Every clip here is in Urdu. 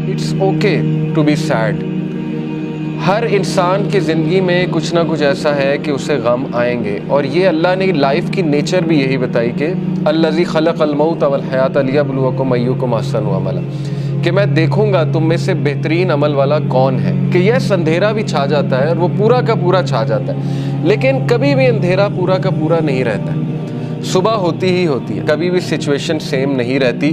It's okay to be sad. ہر انسان کی زندگی میں کچھ نہ کچھ ایسا ہے کہ اسے غم آئیں گے، اور یہ اللہ نے لائف کی نیچر بھی یہی بتائی کہ الذی خلق الموت والحیات لیبلوکم ایکم احسن عملا، کہ میں دیکھوں گا تم میں سے بہترین عمل والا کون ہے. کہ یس اندھیرا بھی چھا جاتا ہے اور وہ پورا کا پورا چھا جاتا ہے، لیکن کبھی بھی اندھیرا پورا کا پورا نہیں رہتا ہے. صبح ہوتی ہی ہوتی ہے، کبھی بھی سچویشن سیم نہیں رہتی.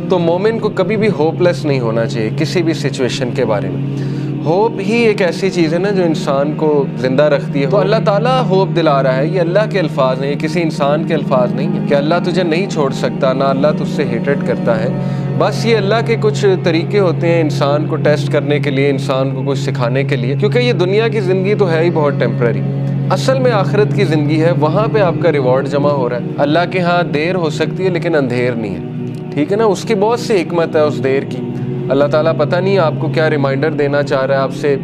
تو مومن کو کبھی بھی ہوپ لیس نہیں ہونا چاہیے کسی بھی سچویشن کے بارے میں. ہوپ ہی ایک ایسی چیز ہے نا جو انسان کو زندہ رکھتی ہے. تو اللہ تعالیٰ ہوپ دلا رہا ہے. یہ اللہ کے الفاظ ہیں، یہ کسی انسان کے الفاظ نہیں ہیں کہ اللہ تجھے نہیں چھوڑ سکتا، نہ اللہ تجھ سے ہیٹڈ کرتا ہے. بس یہ اللہ کے کچھ طریقے ہوتے ہیں انسان کو ٹیسٹ کرنے کے لیے، انسان کو کچھ سکھانے کے لیے، کیونکہ یہ دنیا کی زندگی تو ہے ہی بہت ٹیمپرری. اصل میں آخرت کی زندگی ہے، وہاں پہ آپ کا ریوارڈ جمع ہو رہا ہے. اللہ کے ہاں دیر ہو سکتی ہے لیکن اندھیر نہیں ہے، ٹھیک ہے نا. اس کی بہت سی حکمت ہے اس دیر کی. اللہ تعالیٰ پتہ نہیں آپ کو کیا ریمائنڈر دینا چاہ رہا ہے، آپ سے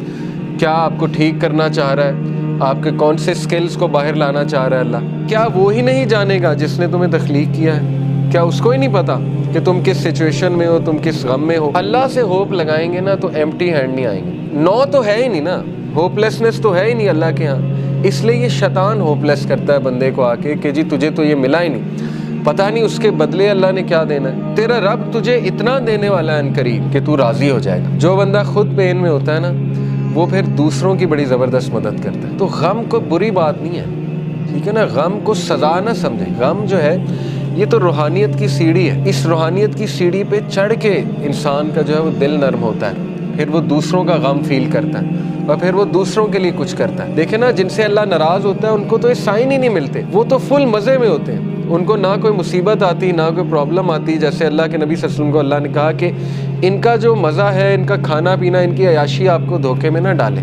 کیا آپ کو ٹھیک کرنا چاہ رہا ہے، آپ کے کون سے سکلز کو باہر لانا چاہ رہا ہے. اللہ کیا وہ ہی نہیں جانے گا جس نے تمہیں تخلیق کیا ہے؟ کیا اس کو ہی نہیں پتا کہ تم کس سچویشن میں ہو، تم کس غم میں ہو؟ اللہ سے ہوپ لگائیں گے نا تو ایمٹی ہینڈ نہیں آئیں گے. نو تو ہے ہی نہیں نا، ہوپ لیسنس تو ہے ہی نہیں اللہ کے ہاں. اس لیے یہ شیطان ہوپ لیس کرتا ہے بندے کو آ کے کہ جی تجھے تو یہ ملا ہی نہیں، پتہ نہیں اس کے بدلے اللہ نے کیا دینا ہے. تیرا رب تجھے اتنا دینے والا ہے عنقریب کہ تو راضی ہو جائے گا. جو بندہ خود پین میں ہوتا ہے نا وہ پھر دوسروں کی بڑی زبردست مدد کرتا ہے. تو غم کو بری بات نہیں ہے، ٹھیک ہے نا. غم کو سزا نہ سمجھیں. غم جو ہے یہ تو روحانیت کی سیڑھی ہے. اس روحانیت کی سیڑھی پہ چڑھ کے انسان کا جو ہے وہ دل نرم ہوتا ہے، پھر وہ دوسروں کا غم فیل کرتا ہے اور پھر وہ دوسروں کے لیے کچھ کرتا ہے. دیکھیں نا جن سے اللہ ناراض ہوتا ہے ان کو تو یہ سائن ہی نہیں ملتے، وہ تو فل مزے میں ہوتے ہیں. ان کو نہ کوئی مصیبت آتی نہ کوئی پرابلم آتی. جیسے اللہ کے نبی صلی اللہ علیہ وسلم کو اللہ نے کہا کہ ان کا جو مزہ ہے، ان کا کھانا پینا، ان کی عیاشی آپ کو دھوکے میں نہ ڈالے.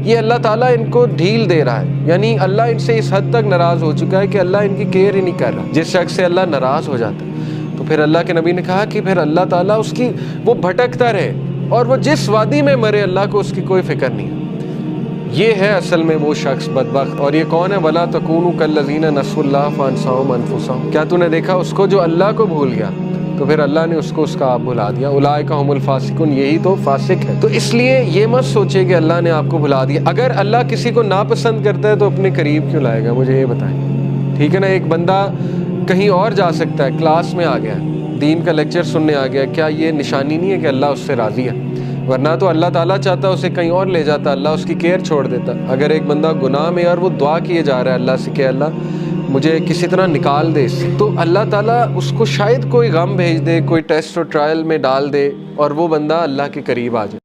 یہ اللہ تعالیٰ ان کو ڈھیل دے رہا ہے، یعنی اللہ ان سے اس حد تک ناراض ہو چکا ہے کہ اللہ ان کی کیئر ہی نہیں کر رہا. جس شخص سے اللہ ناراض ہو جاتا ہے تو پھر اللہ کے نبی نے کہا کہ پھر اللہ تعالیٰ اس کی وہ بھٹکتا رہے اور وہ جس وادی میں مرے اللہ کو اس کی کوئی فکر نہیں ہے. یہ ہے اصل میں وہ شخص بدبخت. اور یہ کون ہے؟ وَلَا تَكُونُوا كَالَّذِينَ نَسُوا اللَّهَ فَأَنسَاهُمْ أَنفُسَهُمْ. کیا تو نے دیکھا اس کو جو اللہ کو بھول گیا تو پھر اللہ نے اس کو اس کا آپ بھلا دیا. اولئک هم الفاسقون، یہی تو فاسق ہے. تو اس لیے یہ مت سوچے کہ اللہ نے آپ کو بھلا دیا. اگر اللہ کسی کو ناپسند کرتا ہے تو اپنے قریب کیوں لائے گا؟ مجھے یہ بتائیں، ٹھیک ہے نا. ایک بندہ کہیں اور جا سکتا ہے، کلاس میں آ گیا، دین کا لیکچر سننے آ گیا، کیا یہ نشانی نہیں ہے کہ اللہ اس سے راضی ہے؟ ورنہ تو اللہ تعالیٰ چاہتا اسے کہیں اور لے جاتا، اللہ اس کی کیئر چھوڑ دیتا. اگر ایک بندہ گناہ میں اور وہ دعا کیے جا رہا ہے اللہ سے کہ اللہ مجھے کسی طرح نکال دے اس سے، تو اللہ تعالیٰ اس کو شاید کوئی غم بھیج دے، کوئی ٹیسٹ اور ٹرائل میں ڈال دے اور وہ بندہ اللہ کے قریب آ جائے.